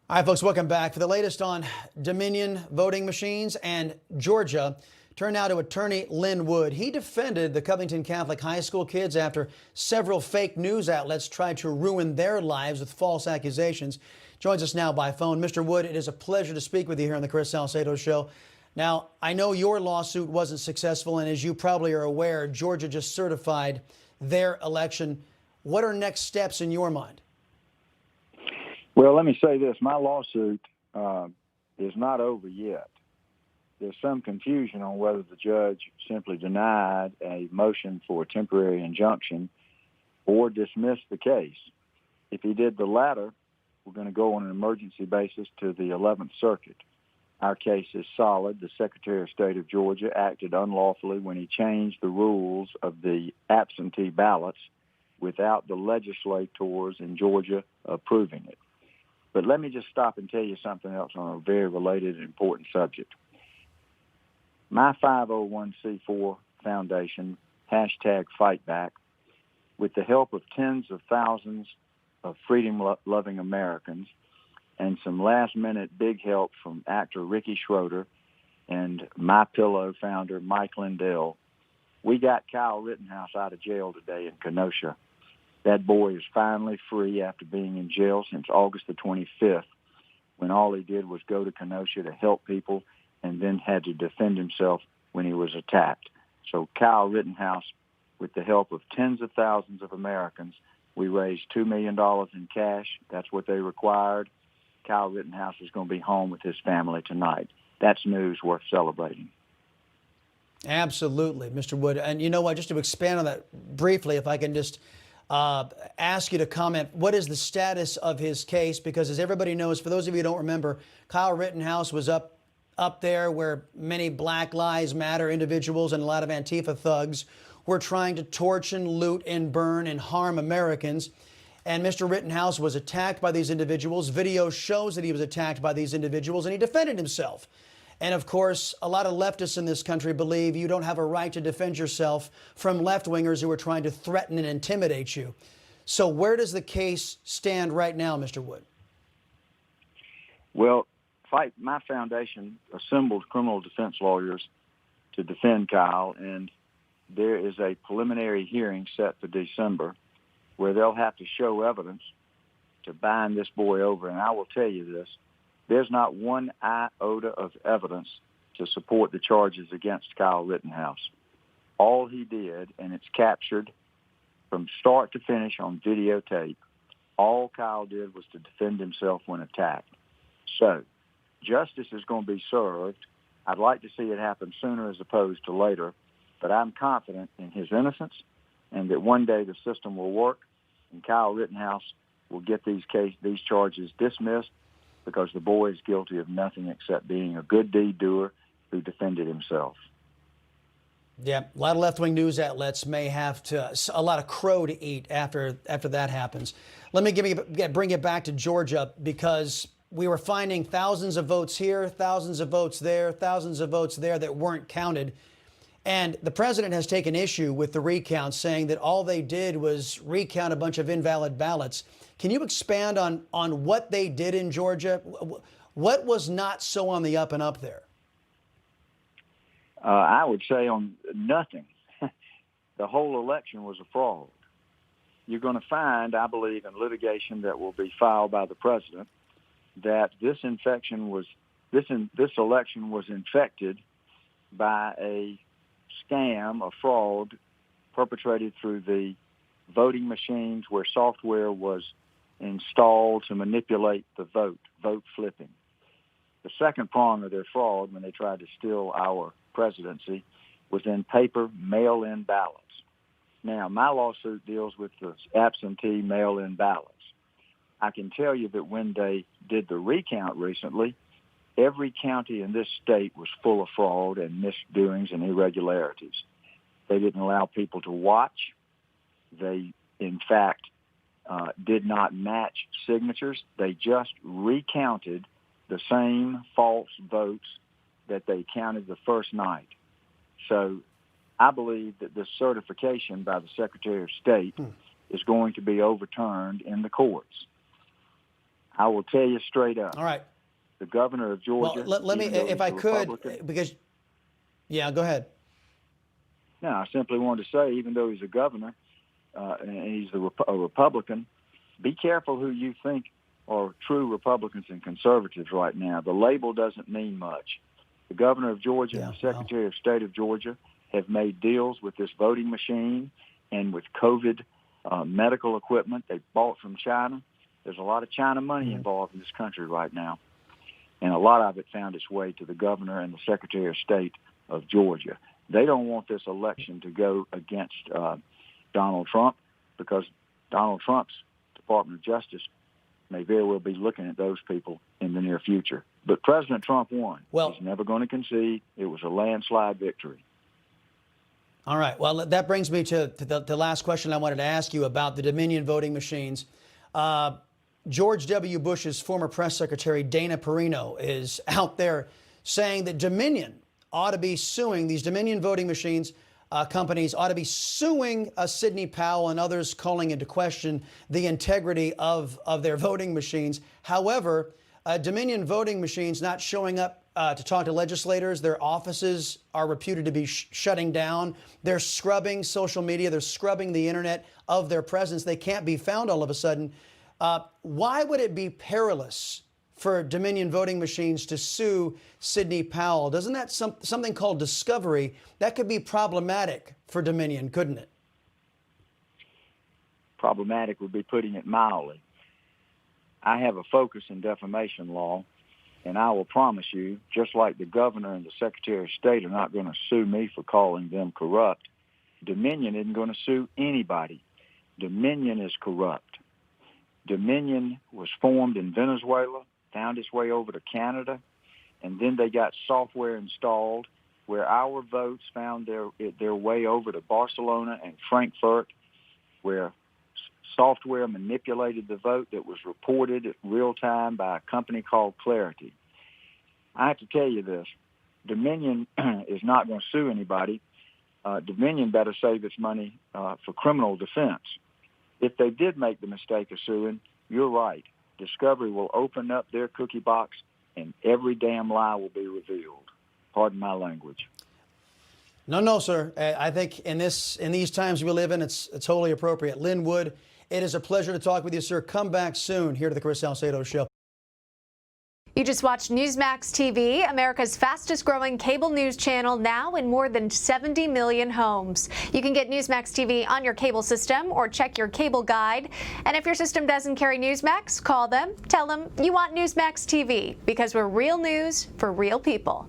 All right, folks, welcome back. For the latest on Dominion voting machines and Georgia, turn now to Attorney Lin Wood. He defended the Covington Catholic High School kids after several fake news outlets tried to ruin their lives with false accusations. Joins us now by phone. Mr. Wood, it is a pleasure to speak with you here on the Chris Salcedo Show. Now, I know your lawsuit wasn't successful, and as you probably are aware, Georgia just certified their election. What are next steps in your mind? Well, let me say this. My lawsuit is not over yet. There's some confusion on whether the judge simply denied a motion for a temporary injunction or dismissed the case. If he did the latter, we're going to go on an emergency basis to the 11th Circuit. Our case is solid. The Secretary of State of Georgia acted unlawfully when he changed the rules of the absentee ballots without the legislators in Georgia approving it. But let me just stop and tell you something else on a very related and important subject. My 501c4 foundation, #FightBack, with the help of tens of thousands of freedom-loving Americans and some last-minute big help from actor Ricky Schroeder and MyPillow founder Mike Lindell, we got Kyle Rittenhouse out of jail today in Kenosha. That boy is finally free after being in jail since August the 25th, when all he did was go to Kenosha to help people and then had to defend himself when he was attacked. So Kyle Rittenhouse, with the help of tens of thousands of Americans, we raised $2 million in cash. That's what they required. Kyle Rittenhouse is going to be home with his family tonight. That's news worth celebrating. Absolutely, Mr. Wood. And you know what, just to expand on that briefly, if I can just ask you to comment, what is the status of his case? Because as everybody knows, for those of you who don't remember, Kyle Rittenhouse was up there where many Black Lives Matter individuals and a lot of Antifa thugs were trying to torch and loot and burn and harm Americans. And Mr. Rittenhouse was attacked by these individuals. Video shows that he was attacked by these individuals, and he defended himself. And of course, a lot of leftists in this country believe you don't have a right to defend yourself from left-wingers who are trying to threaten and intimidate you. So where does the case stand right now, Mr. Wood? Well, my foundation assembled criminal defense lawyers to defend Kyle, and there is a preliminary hearing set for December where they'll have to show evidence to bind this boy over. And I will tell you this. There's not one iota of evidence to support the charges against Kyle Rittenhouse. All he did, and it's captured from start to finish on videotape, all Kyle did was to defend himself when attacked. So justice is going to be served. I'd like to see it happen sooner as opposed to later, but I'm confident in his innocence and that one day the system will work and Kyle Rittenhouse will get these charges dismissed, because the boy is guilty of nothing except being a good deed doer who defended himself. Yeah, a lot of left-wing news outlets may have a lot of crow to eat after that happens. Let me bring it back to Georgia, because we were finding thousands of votes here, thousands of votes there, thousands of votes there that weren't counted. And the president has taken issue with the recount, saying that all they did was recount a bunch of invalid ballots. Can you expand on what they did in Georgia? What was not so on the up and up there? I would say on nothing. The whole election was a fraud. You're going to find, I believe, in litigation that will be filed by the president, that this election was infected by a scam, a fraud perpetrated through the voting machines where software was installed to manipulate the vote flipping. The second prong of their fraud, when they tried to steal our presidency, was in paper mail-in ballots. Now, my lawsuit deals with the absentee mail-in ballots. I can tell you that when they did the recount recently, every county in this state was full of fraud and misdoings and irregularities. They didn't allow people to watch. They, in fact, did not match signatures. They just recounted the same false votes that they counted the first night. So I believe that this certification by the Secretary of State is going to be overturned in the courts. I will tell you straight up. All right. The governor of Georgia. Well, let me, even though if he's I a could, Republican- because, yeah, go ahead. No, I simply wanted to say, even though he's a governor and he's a Republican, be careful who you think are true Republicans and conservatives right now. The label doesn't mean much. The governor of Georgia and the Secretary of State of Georgia have made deals with this voting machine and with COVID medical equipment they bought from China. There's a lot of China money involved in this country right now, and a lot of it found its way to the governor and the Secretary of State of Georgia. They don't want this election to go against Donald Trump, because Donald Trump's Department of Justice may very well be looking at those people in the near future. But President Trump won. Well, he's never going to concede. It was a landslide victory. All right. Well, that brings me to the last question I wanted to ask you about the Dominion voting machines. George W. Bush's former press secretary, Dana Perino, is out there saying that Dominion ought to be suing, these Dominion voting machines companies ought to be suing Sidney Powell and others, calling into question the integrity of their voting machines. However, Dominion voting machines not showing up to talk to legislators. Their offices are reputed to be shutting down. They're scrubbing social media. They're scrubbing the internet of their presence. They can't be found all of a sudden. Why would it be perilous for Dominion voting machines to sue Sidney Powell? Doesn't that something called discovery? That could be problematic for Dominion, couldn't it? Problematic would be putting it mildly. I have a focus in defamation law, and I will promise you, just like the governor and the Secretary of State are not going to sue me for calling them corrupt, Dominion isn't going to sue anybody. Dominion is corrupt. Dominion was formed in Venezuela, found its way over to Canada, and then they got software installed where our votes found their way over to Barcelona and Frankfurt, where software manipulated the vote that was reported at real time by a company called Clarity. I have to tell you this. Dominion is not going to sue anybody. Dominion better save its money for criminal defense. If they did make the mistake of suing, you're right. Discovery will open up their cookie box and every damn lie will be revealed. Pardon my language. No, sir. I think in these times we live in, it's wholly appropriate. Lin Wood, it is a pleasure to talk with you, sir. Come back soon here to the Chris Salcedo Show. You just watched Newsmax TV, America's fastest growing cable news channel, now in more than 70 million homes. You can get Newsmax TV on your cable system or check your cable guide. And if your system doesn't carry Newsmax, call them, tell them you want Newsmax TV, because we're real news for real people.